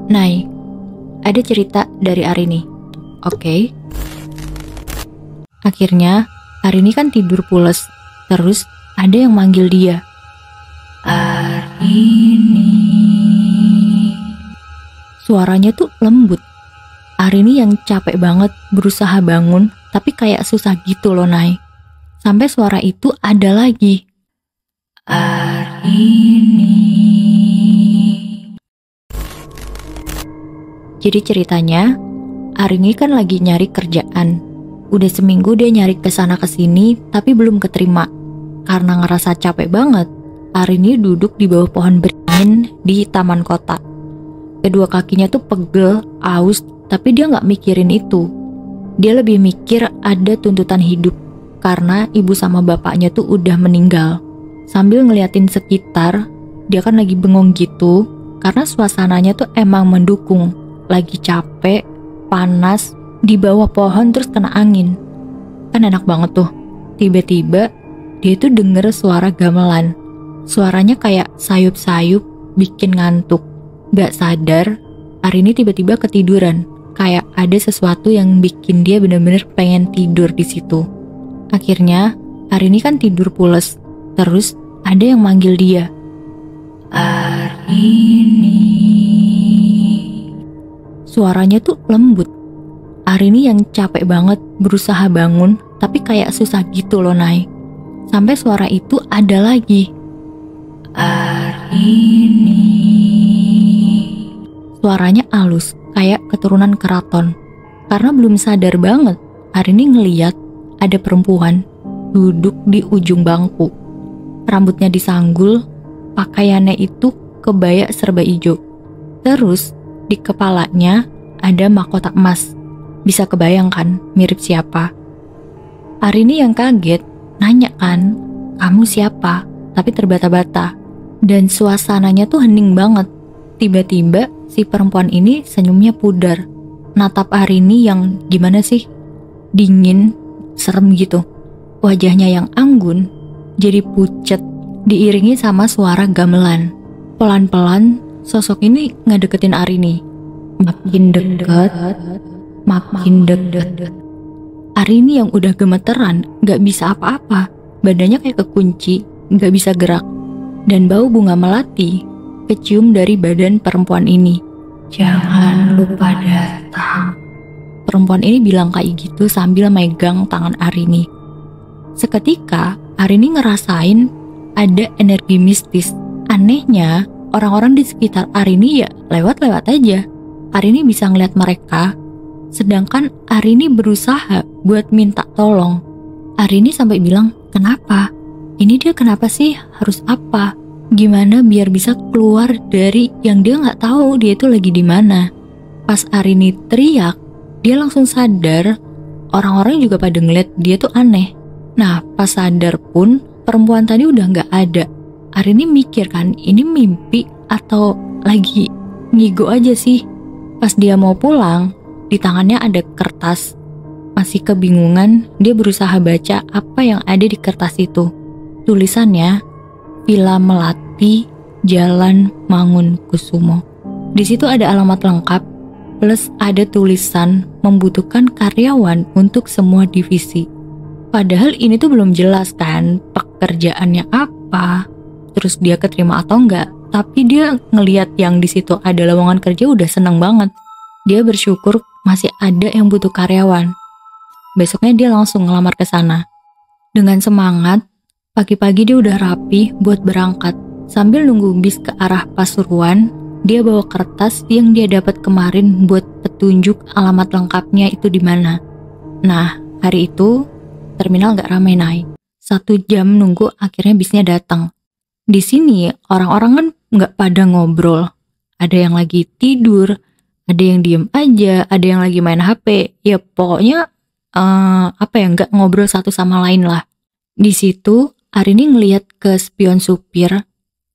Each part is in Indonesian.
Nay, ada cerita dari Arini. Oke. Akhirnya Arini kan tidur pules. Terus ada yang manggil dia. Arini. Suaranya tuh lembut. Arini yang capek banget berusaha bangun, tapi kayak susah gitu loh, Nay. Sampai suara itu ada lagi. Arini. Jadi ceritanya, Arini kan lagi nyari kerjaan. Udah seminggu dia nyari kesana kesini, tapi belum keterima. Karena ngerasa capek banget, Arini duduk di bawah pohon beringin di taman kota. Kedua kakinya tuh pegel, aus, tapi dia nggak mikirin itu. Dia lebih mikir ada tuntutan hidup, karena ibu sama bapaknya tuh udah meninggal. Sambil ngeliatin sekitar, dia kan lagi bengong gitu, karena suasananya tuh emang mendukung. Lagi capek, panas, di bawah pohon terus kena angin. Kan enak banget tuh. Tiba-tiba dia tuh denger suara gamelan. Suaranya kayak sayup-sayup, bikin ngantuk. Gak sadar, Arini tiba-tiba ketiduran. Kayak ada sesuatu yang bikin dia bener-bener pengen tidur di situ. Akhirnya Arini kan tidur pules. Terus ada yang manggil dia. Arini. Suaranya tuh lembut. Arini yang capek banget berusaha bangun, tapi kayak susah gitu loh, Nay. Sampai suara itu ada lagi. Arini. Suaranya halus, kayak keturunan keraton. Karena belum sadar banget, Arini ngeliat ada perempuan duduk di ujung bangku. Rambutnya disanggul, pakaiannya itu kebaya serba hijau. Terus di kepalanya ada mahkota emas. Bisa kebayangkan mirip siapa? Arini yang kaget, nanya kan, kamu siapa? Tapi terbata-bata. Dan suasananya tuh hening banget. Tiba-tiba si perempuan ini senyumnya pudar. Natap Arini yang gimana sih? Dingin, serem gitu. Wajahnya yang anggun, jadi pucet, diiringi sama suara gamelan. Pelan-pelan, sosok ini ngedeketin Arini. Makin dekat, makin dekat. Arini yang udah gemeteran, gak bisa apa-apa. Badannya kayak kekunci, gak bisa gerak. Dan bau bunga melati kecium dari badan perempuan ini. Jangan lupa datang. Perempuan ini bilang kayak gitu sambil megang tangan Arini. Seketika, Arini ngerasain ada energi mistis. Anehnya, orang-orang di sekitar Arini ya lewat-lewat aja. Arini bisa ngeliat mereka, sedangkan Arini berusaha buat minta tolong. Arini sampai bilang, kenapa? Ini dia kenapa sih? Harus apa? Gimana biar bisa keluar dari yang dia nggak tahu dia itu lagi di mana? Pas Arini teriak, dia langsung sadar. Orang-orang juga pada ngeliat dia tuh aneh. Nah, pas sadar pun perempuan tadi udah nggak ada. Arini mikir kan, ini mimpi atau lagi ngigo aja sih? Pas dia mau pulang, di tangannya ada kertas. Masih kebingungan, dia berusaha baca apa yang ada di kertas itu. Tulisannya, Villa Melati, Jalan Mangunkusumo. Di situ ada alamat lengkap, plus ada tulisan membutuhkan karyawan untuk semua divisi. Padahal ini tuh belum jelas kan pekerjaannya apa, terus dia keterima atau enggak. Tapi dia ngelihat yang di situ ada lowongan kerja udah seneng banget. Dia bersyukur masih ada yang butuh karyawan. Besoknya dia langsung ngelamar ke sana. Dengan semangat, pagi-pagi dia udah rapi buat berangkat. Sambil nunggu bis ke arah Pasuruan, dia bawa kertas yang dia dapat kemarin buat petunjuk alamat lengkapnya itu di mana. Nah, hari itu terminal gak ramai, Nay. 1 jam nunggu akhirnya bisnya datang. Di sini orang-orang kan nggak pada ngobrol. Ada yang lagi tidur, ada yang diem aja, ada yang lagi main HP. Ya pokoknya nggak ngobrol satu sama lain lah. Di situ Arini ngeliat ke spion supir.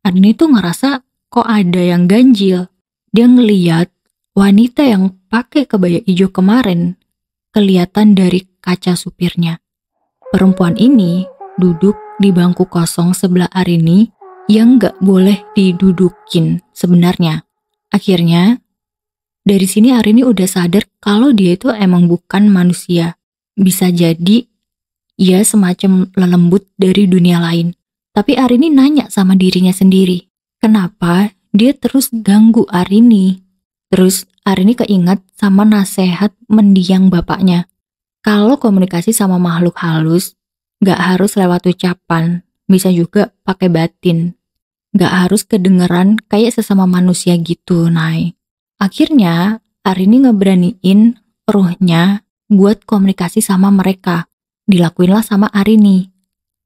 Arini tuh ngerasa kok ada yang ganjil. Dia ngeliat wanita yang pakai kebaya hijau kemarin kelihatan dari kaca supirnya. Perempuan ini duduk di bangku kosong sebelah Arini yang gak boleh didudukin sebenarnya. Akhirnya Dari sini Arini udah sadar kalau dia itu emang bukan manusia. Bisa jadi ia semacam lelembut dari dunia lain. Tapi Arini nanya sama dirinya sendiri, kenapa dia terus ganggu Arini? Terus Arini keingat sama nasihat mendiang bapaknya. Kalau komunikasi sama makhluk halus, gak harus lewat ucapan, bisa juga pakai batin. Gak harus kedengeran kayak sesama manusia gitu, Nay. Akhirnya, Arini ngeberaniin ruhnya buat komunikasi sama mereka. Dilakuinlah sama Arini.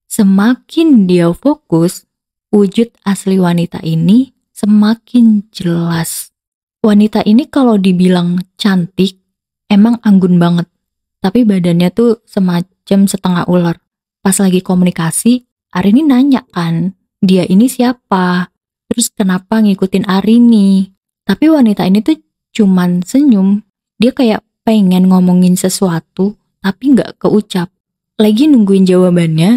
Semakin dia fokus, wujud asli wanita ini semakin jelas. Wanita ini kalau dibilang cantik, emang anggun banget. Tapi badannya tuh semacam setengah ular. Pas lagi komunikasi, Arini nanya kan, dia ini siapa? Terus kenapa ngikutin Arini? Tapi wanita ini tuh cuman senyum. Dia kayak pengen ngomongin sesuatu, tapi nggak keucap. Lagi nungguin jawabannya,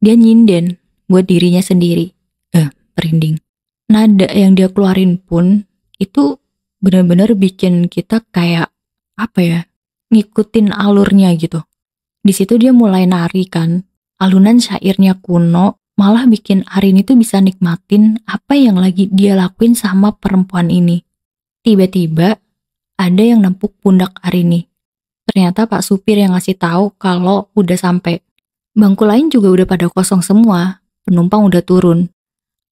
dia nyinden buat dirinya sendiri. Merinding. Nada yang dia keluarin pun itu benar-benar bikin kita kayak ngikutin alurnya gitu. Di situ dia mulai nari kan. Alunan syairnya kuno malah bikin Arini tuh bisa nikmatin apa yang lagi dia lakuin sama perempuan ini. Tiba-tiba ada yang nempuk pundak Arini. Ternyata Pak Supir yang ngasih tahu kalau udah sampai. Bangku lain juga udah pada kosong semua, penumpang udah turun.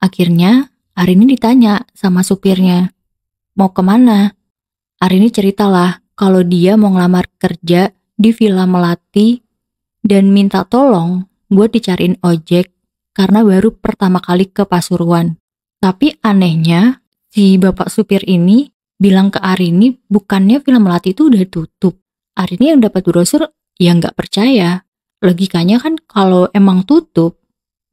Akhirnya Arini ditanya sama supirnya, mau kemana? Arini ceritalah kalau dia mau ngelamar kerja di Villa Melati dan minta tolong buat dicariin ojek karena baru pertama kali ke Pasuruan. Tapi anehnya si bapak supir ini bilang ke Arini bukannya Villa Melati itu udah tutup. Arini yang dapat brosur ya nggak percaya. Logikanya kan kalau emang tutup,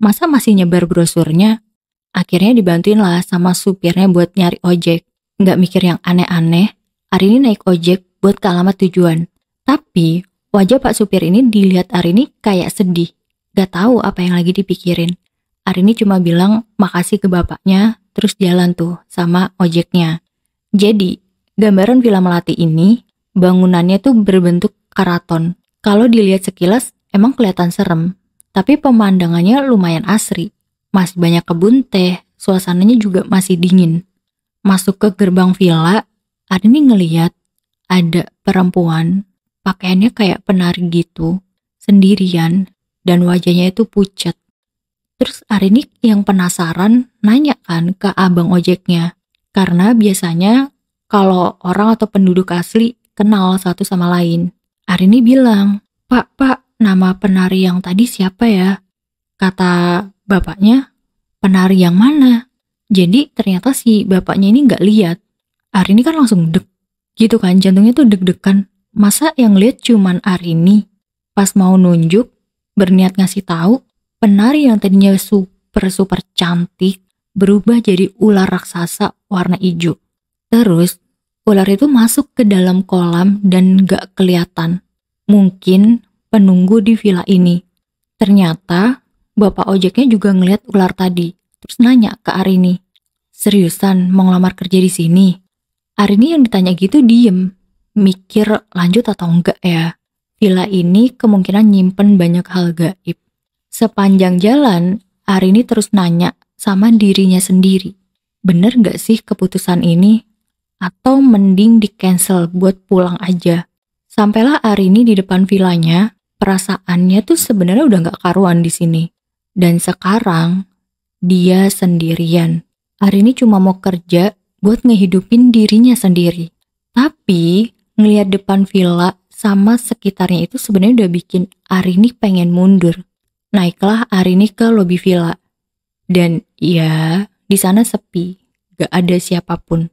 masa masih nyebar brosurnya? Akhirnya dibantuin lah sama supirnya buat nyari ojek. Nggak mikir yang aneh-aneh, Arini naik ojek buat ke alamat tujuan. Tapi wajah Pak Supir ini dilihat Arini kayak sedih. Gak tahu apa yang lagi dipikirin. Arini cuma bilang makasih ke bapaknya, terus jalan tuh sama ojeknya. Jadi, gambaran Villa Melati ini, bangunannya tuh berbentuk karaton. Kalau dilihat sekilas, emang kelihatan serem. Tapi pemandangannya lumayan asri. Masih banyak kebun teh, suasananya juga masih dingin. Masuk ke gerbang villa, Arini ngeliat ada perempuan, pakaiannya kayak penari gitu, sendirian, dan wajahnya itu pucat. Terus Arini yang penasaran nanya kan ke abang ojeknya, karena biasanya kalau orang atau penduduk asli kenal satu sama lain. Arini bilang, Pak, nama penari yang tadi siapa ya? Kata bapaknya, penari yang mana? Jadi ternyata si bapaknya ini gak lihat. Arini kan langsung deg, gitu kan, jantungnya tuh deg-degan. Masa yang lihat cuman Arini? Pas mau nunjuk, berniat ngasih tahu, penari yang tadinya super cantik berubah jadi ular raksasa warna hijau. Terus ular itu masuk ke dalam kolam dan gak kelihatan. Mungkin penunggu di villa ini. Ternyata bapak ojeknya juga ngeliat ular tadi. Terus nanya ke Arini, seriusan mau ngelamar kerja di sini? Arini yang ditanya gitu diem, mikir lanjut atau enggak ya. Villa ini kemungkinan nyimpen banyak hal gaib. Sepanjang jalan, Arini terus nanya sama dirinya sendiri, bener gak sih keputusan ini? Atau mending di cancel buat pulang aja? Sampailah Arini di depan villanya, perasaannya tuh sebenarnya udah gak karuan di sini. Dan sekarang dia sendirian. Arini cuma mau kerja buat ngehidupin dirinya sendiri. Tapi ngelihat depan villa sama sekitarnya itu sebenarnya udah bikin Arini pengen mundur. Naiklah Arini ke lobi villa. Dan ya, di sana sepi, gak ada siapapun.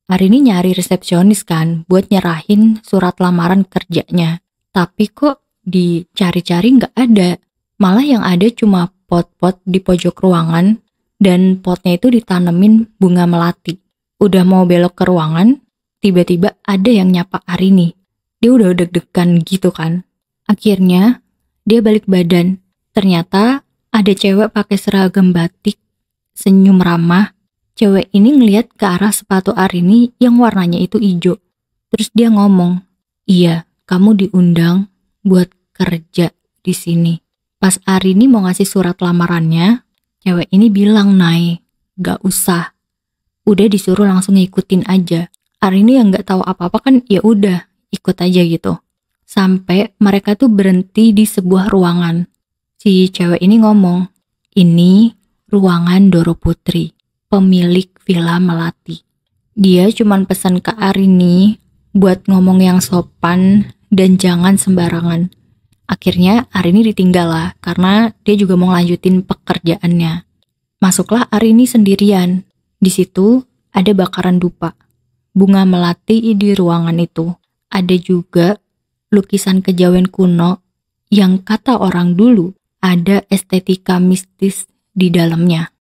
Arini nyari resepsionis kan buat nyerahin surat lamaran kerjanya. Tapi kok dicari-cari gak ada. Malah yang ada cuma pot-pot di pojok ruangan dan potnya itu ditanemin bunga melati. Udah mau belok ke ruangan, tiba-tiba ada yang nyapa Arini. Dia udah deg-degan gitu kan. Akhirnya dia balik badan. Ternyata ada cewek pakai seragam batik, senyum ramah. Cewek ini ngeliat ke arah sepatu Arini yang warnanya itu hijau. Terus dia ngomong, iya, kamu diundang buat kerja di sini. Pas Arini mau ngasih surat lamarannya, cewek ini bilang, Nay, gak usah. Udah disuruh langsung ngikutin aja. Arini yang gak tahu apa-apa kan ya udah ikut aja gitu. Sampai mereka tuh berhenti di sebuah ruangan. Si cewek ini ngomong, ini ruangan Doro Putri, pemilik Villa Melati. Dia cuman pesan ke Arini buat ngomong yang sopan dan jangan sembarangan. Akhirnya Arini ditinggal lah karena dia juga mau lanjutin pekerjaannya. Masuklah Arini sendirian. Di situ ada bakaran dupa, bunga melati di ruangan itu. Ada juga lukisan kejawen kuno yang kata orang dulu ada estetika mistis di dalamnya.